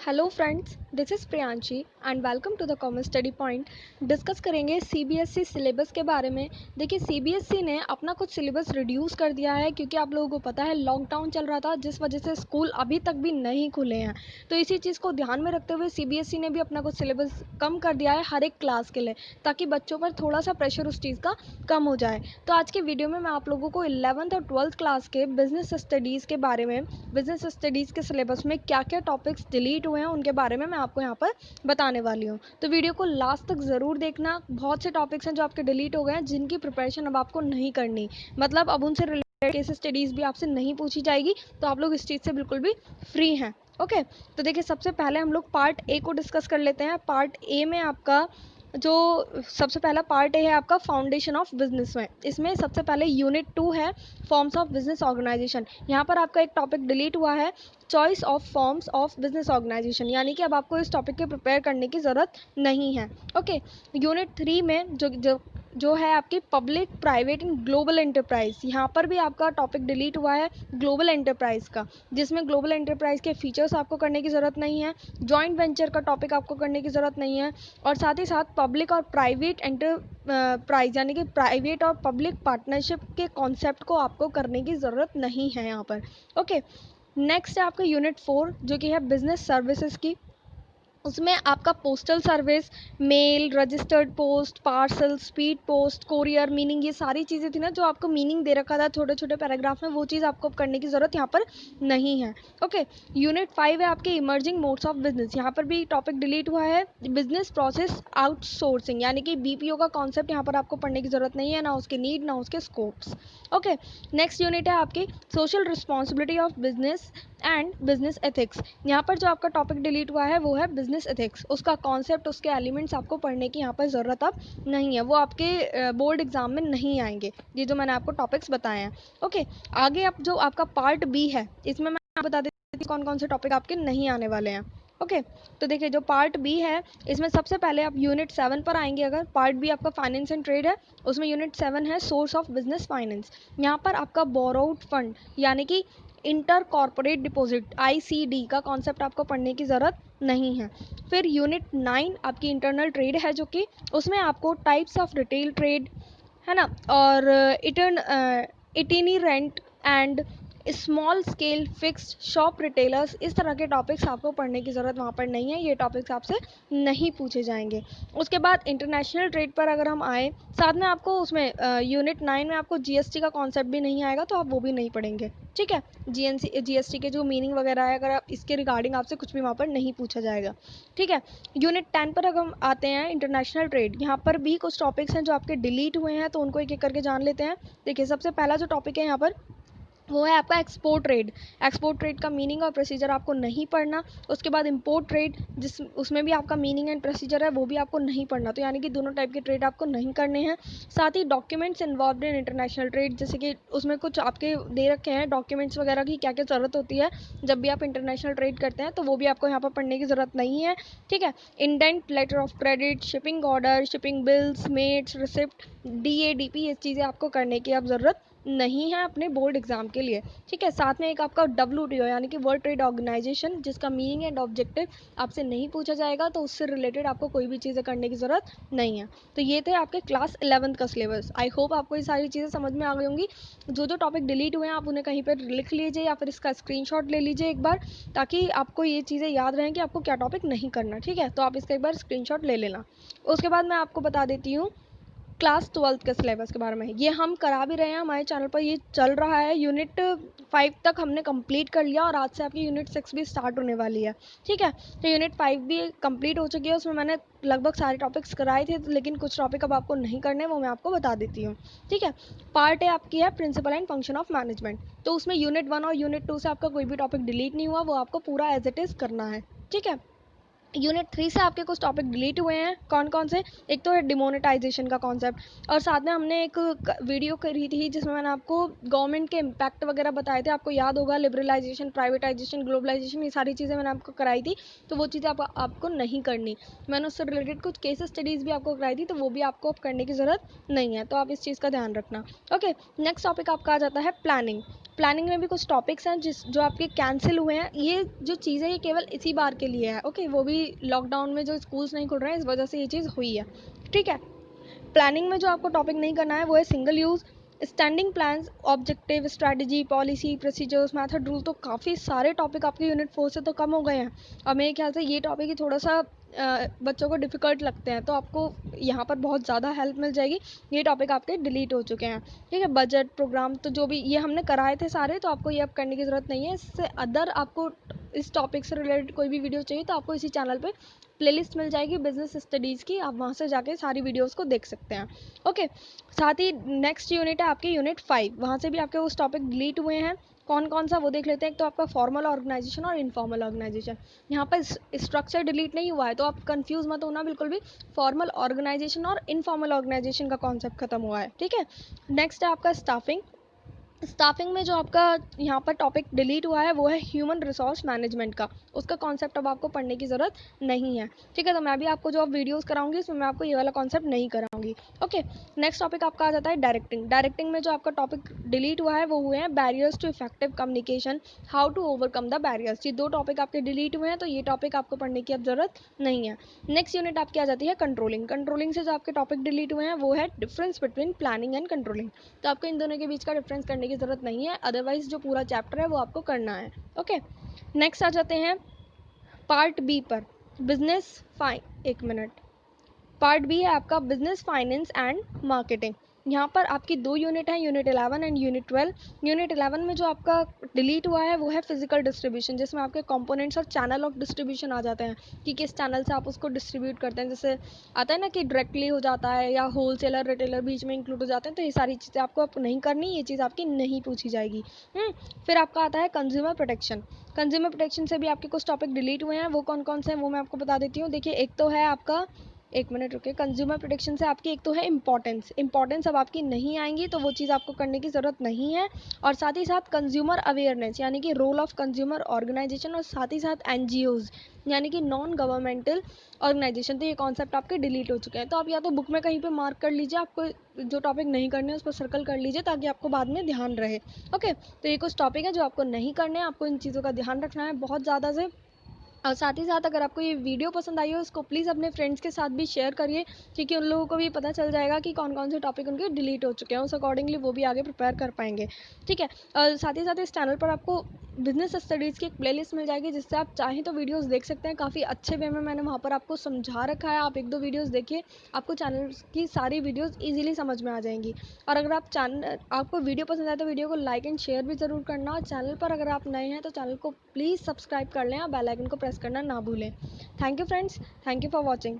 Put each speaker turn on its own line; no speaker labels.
Hello friends, this is Priyanshi and welcome to the commerce study point. Discuss करेंगे CBSE syllabus के बारे में। देखिए, सीबीएसई ने अपना कुछ सिलेबस रिड्यूस कर दिया है क्योंकि आप लोगों को पता है लॉकडाउन चल रहा था, जिस वजह से स्कूल अभी तक भी नहीं खुले हैं। तो इसी चीज़ को ध्यान में रखते हुए सीबीएसई ने भी अपना कुछ सिलेबस कम कर दिया है हर एक क्लास के लिए, ताकि बच्चों पर थोड़ा सा प्रेशर उस चीज़ का कम हो जाए। तो आज के वीडियो में मैं आप लोगों को 11th और 12th क्लास के बिजनेस स्टडीज़ के बारे में, बिजनेस स्टडीज़ के सिलेबस में क्या क्या टॉपिक्स डिलीट हुए हैं उनके बारे में मैं आपको यहाँ पर बताने वाली हूँ। तो वीडियो को लास्ट तक ज़रूर देखना। बहुत से टॉपिक्स हैं जो आपके डिलीट हो गए हैं, जिनकी प्रिपरेशन अब आपको नहीं करनी, मतलब अब उनसे रिलेटेड केस स्टडीज़ भी आपसे नहीं पूछी जाएगी, तो आप लोग इस चीज़ से बिल्कुल भी फ्री हैं। ओके, तो देखिए, सबसे पहले हम लोग पार्ट ए को डिस्कस कर लेते हैं। पार्ट ए में आपका जो सबसे पहला पार्ट है आपका फाउंडेशन ऑफ बिजनेस में। इसमें सबसे पहले यूनिट 2 है, फॉर्म्स ऑफ बिजनेस ऑर्गेनाइजेशन। यहाँ पर आपका एक टॉपिक डिलीट हुआ है, choice of forms of business organisation, यानी कि अब आपको इस टॉपिक के प्रिपेयर करने की ज़रूरत नहीं है। ओके, यूनिट 3 में जो है आपकी public private and global enterprise, यहाँ पर भी आपका टॉपिक डिलीट हुआ है ग्लोबल एंटरप्राइज का, जिसमें ग्लोबल एंटरप्राइज के फीचर्स आपको करने की ज़रूरत नहीं है, जॉइंट वेंचर का टॉपिक आपको करने की ज़रूरत नहीं है, और साथ ही साथ पब्लिक और प्राइवेट एंटरप्राइज यानी कि प्राइवेट और पब्लिक पार्टनरशिप के कॉन्सेप्ट को आपको करने की ज़रूरत नहीं है यहाँ पर। ओके, नेक्स्ट है आपका यूनिट 4 जो कि है बिजनेस सर्विसेज की। उसमें आपका postal service, mail, registered post, parcel, speed post, courier, meaning, ये सारी चीज़ें थी ना जो आपको मीनिंग दे रखा था छोटे छोटे पैराग्राफ में, वो चीज़ आपको करने की ज़रूरत यहाँ पर नहीं है। ओके, यूनिट 5 है आपके इमर्जिंग मोड्स ऑफ बिजनेस। यहाँ पर भी टॉपिक डिलीट हुआ है बिजनेस प्रोसेस आउटसोर्सिंग, यानी कि बीपीओ का कॉन्सेप्ट यहाँ पर आपको पढ़ने की ज़रूरत नहीं है, ना उसके नीड ना उसके स्कोप्स। ओके, नेक्स्ट यूनिट है आपकी social responsibility of business and business ethics. यहाँ पर जो आपका टॉपिक डिलीट हुआ है वो है बिजनेस एथिक्स। उसका कॉन्सेप्ट, उसके एलिमेंट्स आपको पढ़ने की यहाँ पर ज़रूरत अब नहीं है, वो आपके बोर्ड एग्जाम में नहीं आएंगे, ये जो मैंने आपको टॉपिक्स बताए हैं। ओके, आगे अब जो आपका पार्ट बी है, इसमें मैं आपको बता देती हूँ कौन कौन से टॉपिक आपके नहीं आने वाले हैं। ओके, तो देखिए, जो पार्ट बी है इसमें सबसे पहले आप यूनिट 7 पर आएंगे। अगर पार्ट बी आपका फाइनेंस एंड ट्रेड है, उसमें यूनिट 7 है सोर्स ऑफ बिजनेस फाइनेंस। यहाँ पर आपका बोरोड फंड यानी कि इंटर कॉर्पोरेट डिपॉजिट ICD का कॉन्सेप्ट आपको पढ़ने की ज़रूरत नहीं है। फिर यूनिट 9 आपकी इंटरनल ट्रेड है, जो कि उसमें आपको टाइप्स ऑफ रिटेल ट्रेड है ना, और itinerant and small scale fixed shop retailers, इस तरह के टॉपिक्स आपको पढ़ने की ज़रूरत वहाँ पर नहीं है, ये टॉपिक्स आपसे नहीं पूछे जाएंगे। उसके बाद इंटरनेशनल ट्रेड पर अगर हम आए, साथ में आपको उसमें यूनिट 9 में आपको GST का कॉन्सेप्ट भी नहीं आएगा, तो आप वो भी नहीं पढ़ेंगे। ठीक है, GST के जो मीनिंग वगैरह है, अगर आप इसके रिगार्डिंग आपसे कुछ भी वहाँ पर नहीं पूछा जाएगा। ठीक है, यूनिट 10 पर अगर हम आते हैं इंटरनेशनल ट्रेड, यहाँ पर भी कुछ टॉपिक्स हैं जो आपके डिलीट हुए हैं, तो उनको एक एक करके जान लेते हैं। देखिए, सबसे पहला जो टॉपिक है यहाँ पर वो है आपका एक्सपोर्ट ट्रेड। एक्सपोर्ट ट्रेड का मीनिंग और प्रोसीजर आपको नहीं पढ़ना। उसके बाद इंपोर्ट ट्रेड, जिस उसमें भी आपका मीनिंग एंड प्रोसीजर है, वो भी आपको नहीं पढ़ना। तो यानी कि दोनों टाइप के ट्रेड आपको नहीं करने हैं। साथ ही documents involve in international trade, जैसे कि उसमें कुछ आपके दे रखे हैं डॉक्यूमेंट्स वगैरह की क्या क्या ज़रूरत होती है जब भी आप इंटरनेशनल ट्रेड करते हैं, तो वो भी आपको यहाँ पर पढ़ने की ज़रूरत नहीं है। ठीक है, indent, letter of credit, shipping order, shipping bills, mates, receipt, DADP, ये चीज़ें आपको करने की अब ज़रूरत नहीं है अपने बोर्ड एग्जाम के लिए। ठीक है, साथ में एक आपका WTO यानी कि वर्ल्ड ट्रेड ऑर्गेनाइजेशन, जिसका मीनिंग एंड ऑब्जेक्टिव आपसे नहीं पूछा जाएगा, तो उससे रिलेटेड आपको कोई भी चीज़ें करने की ज़रूरत नहीं है। तो ये थे आपके क्लास 11th का सिलेबस। आई होप आपको ये सारी चीज़ें समझ में आ गई होंगी। जो जो टॉपिक डिलीट हुए हैं आप उन्हें कहीं पर लिख लीजिए या फिर इसका स्क्रीनशॉट ले लीजिए एक बार, ताकि आपको ये चीज़ें याद रहें कि आपको क्या टॉपिक नहीं करना। ठीक है, तो आप इसका एक बार स्क्रीनशॉट ले लेना। उसके बाद मैं आपको बता देती हूँ क्लास 12th के सिलेबस के बारे में। ये हम करा भी रहे हैं, हमारे चैनल पर ये चल रहा है। यूनिट 5 तक हमने कंप्लीट कर लिया और आज से आपकी यूनिट 6 भी स्टार्ट होने वाली है। ठीक है, तो यूनिट 5 भी कंप्लीट हो चुकी है, उसमें मैंने लगभग सारे टॉपिक्स कराए थे, लेकिन कुछ टॉपिक अब आपको नहीं करने, वो मैं आपको बता देती हूँ। ठीक है, पार्ट ए आपकी है principle and function of management. तो उसमें यूनिट 1 और यूनिट 2 से आपका कोई भी टॉपिक डिलीट नहीं हुआ, वो आपको पूरा एज इट इज़ करना है। ठीक है, यूनिट 3 से आपके कुछ टॉपिक डिलीट हुए हैं। कौन कौन से? एक तो है डिमोनेटाइजेशन का कॉन्सेप्ट, और साथ में हमने एक वीडियो करी थी जिसमें मैंने आपको गवर्नमेंट के इम्पैक्ट वगैरह बताए थे, आपको याद होगा, लिबरलाइजेशन, प्राइवेटाइजेशन, ग्लोबलाइजेशन, ये सारी चीज़ें मैंने आपको कराई थी, तो वो चीज़ें आपको नहीं करनी। मैंने उससे रिलेटेड कुछ केस स्टडीज़ भी आपको कराई थी, तो वो भी आपको अब करने की ज़रूरत नहीं है, तो आप इस चीज़ का ध्यान रखना। ओके, नेक्स्ट टॉपिक आपका आ जाता है प्लानिंग। प्लानिंग में भी कुछ टॉपिक्स हैं जो आपके कैंसिल हुए हैं। ये जो चीज़ है ये केवल इसी बार के लिए है, ओके, वो भी लॉकडाउन में जो स्कूल्स नहीं खुल रहे हैं इस वजह से ये चीज़ हुई है, ठीक है। प्लानिंग में जो आपको टॉपिक नहीं करना है वो है single use, standing plans, objective, strategy, policy, procedures, method, rule. तो काफ़ी सारे टॉपिक आपके यूनिट 4 से तो कम हो गए हैं, और मेरे ख्याल से ये टॉपिक ही थोड़ा सा बच्चों को डिफ़िकल्ट लगते हैं, तो आपको यहाँ पर बहुत ज़्यादा हेल्प मिल जाएगी। ये टॉपिक आपके डिलीट हो चुके हैं, ठीक है। बजट, प्रोग्राम, तो जो भी ये हमने कराए थे सारे, तो आपको ये अब करने की ज़रूरत नहीं है। इससे अदर आपको इस टॉपिक से रिलेटेड कोई भी वीडियो चाहिए तो आपको इसी चैनल पे प्लेलिस्ट मिल जाएगी बिजनेस स्टडीज़ की, आप वहाँ से जाके सारी वीडियोस को देख सकते हैं, ओके। साथ ही नेक्स्ट यूनिट है आपकी यूनिट 5, वहाँ से भी आपके उस टॉपिक डिलीट हुए हैं। कौन कौन सा वो देख लेते हैं। एक तो आपका फॉर्मल ऑर्गेनाइजेशन और इनफॉर्मल ऑर्गेनाइजेशन। यहाँ पर स्ट्रक्चर डिलीट नहीं हुआ है, तो आप कंफ्यूज मत होना बिल्कुल भी। फॉर्मल ऑर्गेनाइजेशन और इनफॉर्मल ऑर्गेनाइजेशन का कॉन्सेप्ट खत्म हुआ है, ठीक है। नेक्स्ट है आपका स्टाफिंग। स्टाफिंग में जो आपका यहाँ पर टॉपिक डिलीट हुआ है वो है ह्यूमन रिसोर्स मैनेजमेंट का। उसका कॉन्सेप्ट अब आपको पढ़ने की ज़रूरत नहीं है, ठीक है। तो मैं भी आपको जो अब वीडियोस कराऊंगी उसमें मैं आपको ये वाला कॉन्सेप्ट नहीं कराऊंगी, ओके। नेक्स्ट टॉपिक आपका आ जाता है डायरेक्टिंग। डायरेक्टिंग में जो आपका टॉपिक डिलीट हुआ है वो हुए हैं barriers to effective communication, how to overcome the barriers. ये 2 टॉपिक आपके डिलीट हुए हैं, तो ये टॉपिक आपको पढ़ने की अब ज़रूरत नहीं है। नेक्स्ट यूनिट आपकी आ जाती है कंट्रोलिंग। कंट्रोलिंग से जो आपके टॉपिक डिलीट हुए हैं वो है difference between planning and controlling. तो आपको इन दोनों के बीच का डिफरेंस करने की ज़रूरत नहीं है, अदरवाइज जो पूरा चैप्टर है वो आपको करना है, ओके। नेक्स्ट आ जाते हैं पार्ट बी पर, बिजनेस फाइन, एक मिनट। पार्ट बी है आपका बिजनेस फाइनेंस एंड मार्केटिंग। यहाँ पर आपकी 2 यूनिट है, यूनिट 11 एंड यूनिट 12। यूनिट 11 में जो आपका डिलीट हुआ है वो है फिजिकल डिस्ट्रीब्यूशन, जिसमें आपके कंपोनेंट्स और चैनल ऑफ डिस्ट्रीब्यूशन आ जाते हैं कि किस चैनल से आप उसको डिस्ट्रीब्यूट करते हैं। जैसे आता है ना कि डायरेक्टली हो जाता है या होलसेलर रिटेलर बीच में इंक्लूड हो जाते हैं, तो ये सारी चीज़ें आपको अब नहीं करनी, ये चीज़ आपकी नहीं पूछी जाएगी। फिर आपका आता है कंज्यूमर प्रोटेक्शन। कंज्यूमर प्रोटेक्शन से भी आपके कुछ टॉपिक डिलीट हुए हैं, वो कौन कौन से हैं वो मैं आपको बता देती हूँ। देखिए, एक तो है आपका, एक मिनट रुके, कंज्यूमर प्रोटेक्शन से आपकी एक तो है इंपॉर्टेंस अब आपकी नहीं आएंगी, तो वो चीज़ आपको करने की ज़रूरत नहीं है। और साथ ही साथ कंज्यूमर अवेयरनेस यानी कि रोल ऑफ कंज्यूमर ऑर्गेनाइजेशन, और साथ ही साथ एनजीओज यानी कि नॉन गवर्नमेंटल ऑर्गेनाइजेशन, तो ये कॉन्सेप्ट आपके डिलीट हो चुके हैं। तो आप या तो बुक में कहीं पे मार्क कर लीजिए, आपको जो टॉपिक नहीं करने उस पर सर्कल कर लीजिए ताकि आपको बाद में ध्यान रहे, ओके। तो ये कुछ टॉपिक है जो आपको नहीं करने हैं, आपको इन चीज़ों का ध्यान रखना है बहुत ज़्यादा से। और साथ ही साथ अगर आपको ये वीडियो पसंद आई हो इसको प्लीज़ अपने फ्रेंड्स के साथ भी शेयर करिए, क्योंकि उन लोगों को भी पता चल जाएगा कि कौन कौन से टॉपिक उनके डिलीट हो चुके हैं, उस अकॉर्डिंगली वो भी आगे प्रिपेयर कर पाएंगे, ठीक है। और साथ ही साथ इस चैनल पर आपको बिजनेस स्टडीज़ की एक प्लेलिस्ट मिल जाएगी, जिससे आप चाहें तो वीडियोस देख सकते हैं। काफ़ी अच्छे वे में मैंने वहाँ पर आपको समझा रखा है, आप 1-2 वीडियोस देखिए, आपको चैनल की सारी वीडियोस इजीली समझ में आ जाएंगी। और अगर आपको वीडियो पसंद आए तो वीडियो को लाइक एंड शेयर भी ज़रूर करना, और चैनल पर अगर आप नए हैं तो चैनल को प्लीज़ सब्सक्राइब कर लें और बेल आइकन को प्रेस करना ना भूलें। Thank you friends, thank you for watching.